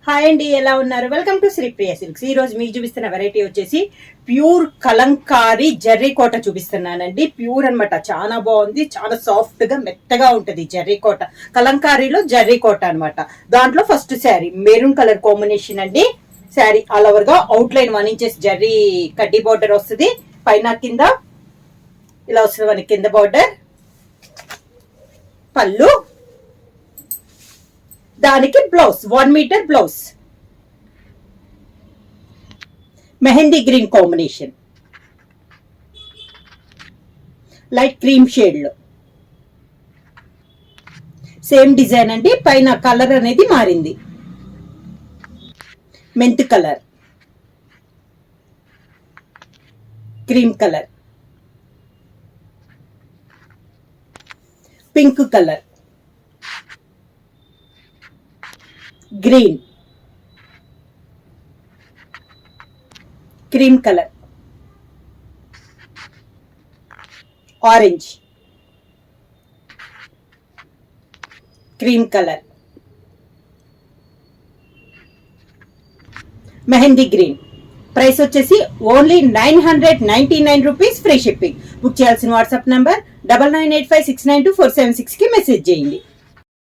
Hi అండి, ఎలా ఉన్నారు? Welcome to Sripriya silks. ఈ రోజు మీకు చూపిస్తున్న వెరైటీ వచ్చేసి ప్యూర్ కలంకారీ జర్రీ కోట చూపిస్తున్నానండి. ప్యూర్ అన్నమాట, చాలా బాగుంది, చాలా సాఫ్ట్ గా మెత్తగా ఉంటది జర్రీ కోట. కలంకారీలో జర్రీ కోట అన్నమాట. దాంట్లో first sari maroon colour combination అండి. శారీ ఆల్ ఓవర్ గా అవుట్ లైన్ 1 ఇంచెస్ జర్రీ కడ్డీ బార్డర్ వస్తుంది. పైన కింద ఇలా వస్తుంది మనకి కింద బార్డర్. పళ్ళు, దానికి blouse 1 metre blouse. Mehndi green combination, light cream shade లో సేమ్ డిజైన్ అండి. పైన కలర్ అనేది మారింది, mint colour, cream colour, pink colour, green, cream colour, orange, cream colour, mehndi green. Price వచ్చేసి only 999 rupees, free shipping. Book చేయాల్సిన WhatsApp number 9985692476 కి message చేయండి.